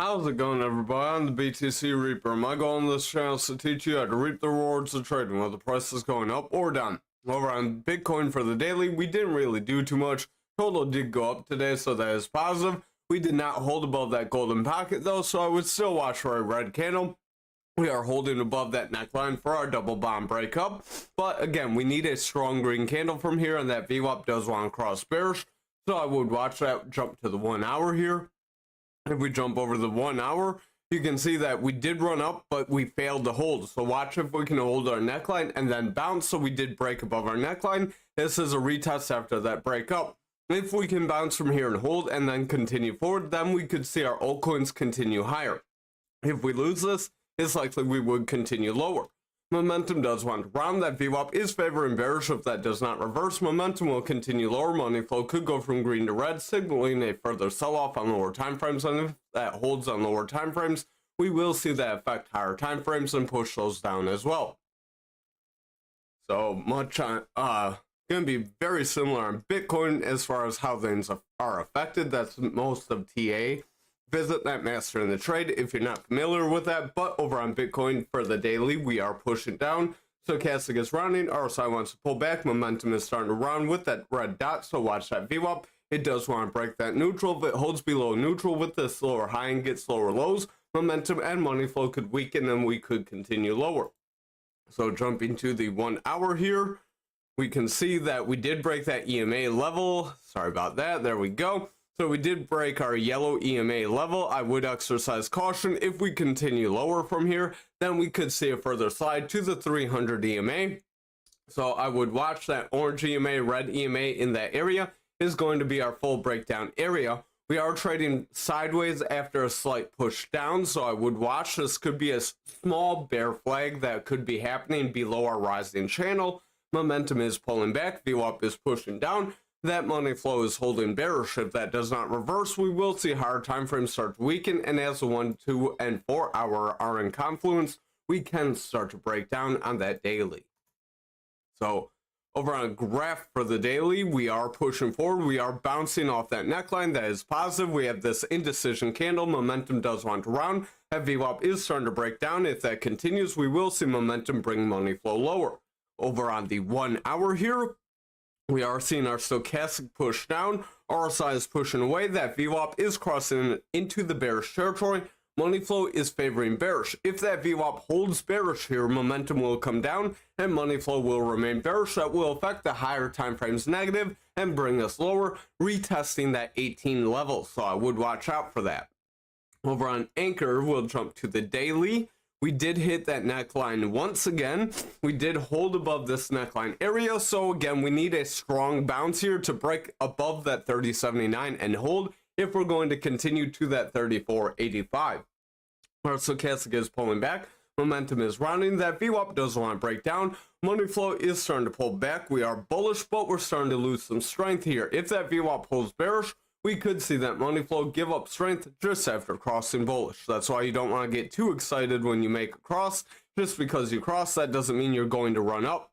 How's it going, everybody? I'm the BTC Reaper. My goal on this channel is to teach you how to reap the rewards of trading, whether the price is going up or down. Over on Bitcoin for the daily, we didn't really do too much. Total did go up today, so that is positive. We did not hold above that golden pocket, though, so I would still watch for a red candle. We are holding above that neckline for our double bottom breakup. But again, we need a strong green candle from here, and that VWAP does want to cross bearish. So I would watch that jump to the 1 hour here. If we jump over the 1 hour, you can see that we did run up, but we failed to hold. So watch if we can hold our neckline and then bounce. So we did break above our neckline. This is a retest after that breakup. If we can bounce from here and hold and then continue forward, then we could see our altcoins continue higher. If we lose this, it's likely we would continue lower. Momentum does want to round. That VWAP is favoring bearish. If that does not reverse, momentum will continue lower. Money flow could go from green to red, signaling a further sell-off on lower time frames. And if that holds on lower time frames, we will see that affect higher time frames and push those down as well. So much on going to be very similar on Bitcoin as far as how things are affected. That's most of TA. Visit that master in the trade if you're not familiar with that. But over on Bitcoin for the daily, we are pushing down. Stochastic is rounding. RSI wants to pull back. Momentum is starting to round with that red dot. So watch that VWAP. It does want to break that neutral. If it holds below neutral with this lower high and gets lower lows, momentum and money flow could weaken and we could continue lower. So jumping to the 1 hour here, we can see that we did break that EMA level. Sorry about that. There we go. So we did break our yellow EMA level. I would exercise caution. If we continue lower from here, then we could see a further slide to the 300 EMA. So I would watch that orange EMA, red EMA in that area is going to be our full breakdown area. We are trading sideways after a slight push down, so I would watch. This could be a small bear flag that could be happening below our rising channel. Momentum is pulling back. VWAP is pushing down. That money flow is holding bearish. If that does not reverse, we will see higher time frames start to weaken, and as the 1, 2, and 4 hour are in confluence, we can start to break down on that daily. So over on a graph for the daily, we are pushing forward. We are bouncing off that neckline. That is positive. We have this indecision candle. Momentum does want to round. That VWAP is starting to break down. If that continues, we will see momentum bring money flow lower. Over on the 1 hour here, we are seeing our stochastic push down. RSI is pushing away. That VWAP is crossing into the bearish territory. Money flow is favoring bearish. If that VWAP holds bearish here, momentum will come down and money flow will remain bearish. That will affect the higher time frames negative and bring us lower, retesting that 18 level. So I would watch out for that. Over on Ankr, we'll jump to the daily. We did hit that neckline once again. We did hold above this neckline area. So again, we need a strong bounce here to break above that 30.79 and hold if we're going to continue to that 34.85. Our stochastic is pulling back. Momentum is rounding. That VWAP does want to break down. Money flow is starting to pull back. We are bullish, but we're starting to lose some strength here. If that VWAP holds bearish, we could see that money flow give up strength just after crossing bullish. That's why you don't want to get too excited when you make a cross. Just because you cross, that doesn't mean you're going to run up.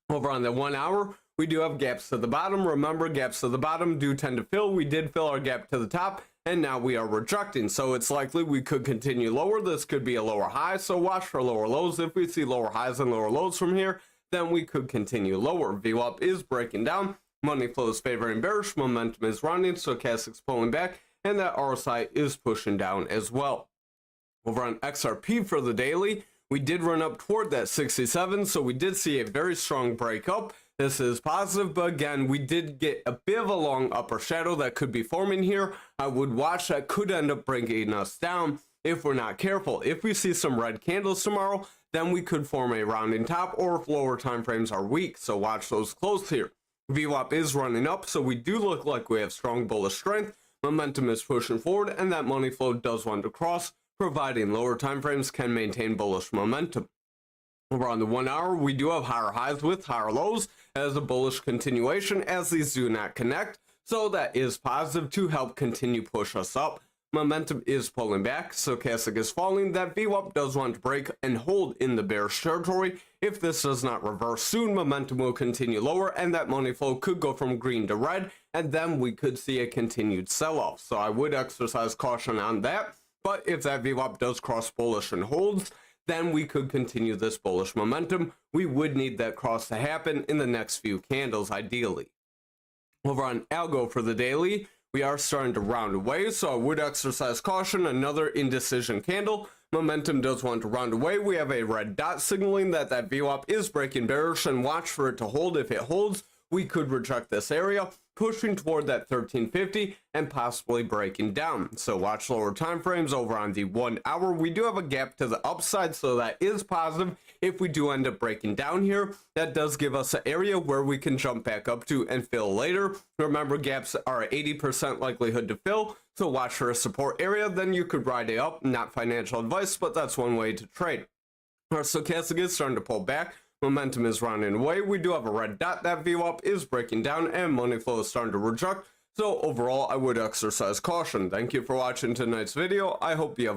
Over on the 1 hour, we do have gaps to the bottom. Remember, gaps to the bottom do tend to fill. We did fill our gap to the top, and now we are rejecting. So it's likely we could continue lower. This could be a lower high, so watch for lower lows. If we see lower highs and lower lows from here, then we could continue lower. VWAP is breaking down. Money flow is favoring bearish. Momentum is rounding. Stochastic's pulling back, and that RSI is pushing down as well. Over on XRP for the daily, we did run up toward that 67, so we did see a very strong breakup. This is positive, but again, we did get a bit of a long upper shadow that could be forming here. I would watch. That could end up bringing us down if we're not careful. If we see some red candles tomorrow, then we could form a rounding top, or if lower time frames are weak, so watch those close here. VWAP is running up, so we do look like we have strong bullish strength. Momentum is pushing forward, and that money flow does want to cross, providing lower time frames can maintain bullish momentum. Over on the 1 hour, we do have higher highs with higher lows as a bullish continuation, as these do not connect. So that is positive to help continue push us up. Momentum is pulling back. Stochastic is falling. That VWAP does want to break and hold in the bearish territory. If this does not reverse soon, momentum will continue lower, and that money flow could go from green to red, and then we could see a continued sell-off. So I would exercise caution on that. But if that VWAP does cross bullish and holds, then we could continue this bullish momentum. We would need that cross to happen in the next few candles, ideally. Over on Algo for the daily, we are starting to round away, so I would exercise caution. Another indecision candle. Momentum does want to round away. We have a red dot signaling that VWAP is breaking bearish, and watch for it to hold. If it holds, we could reject this area, pushing toward that 1350 and possibly breaking down. So watch lower time frames. Over on the 1 hour, we do have a gap to the upside, so that is positive. If we do end up breaking down here, that does give us an area where we can jump back up to and fill later. Remember, gaps are 80% likelihood to fill, so watch for a support area. Then you could ride it up. Not financial advice, but that's one way to trade. Our stochastic is starting to pull back. Momentum is rounding away. We do have a red dot. That VWAP is breaking down, and money flow is starting to reject. So overall, I would exercise caution. Thank you for watching tonight's video. I hope you have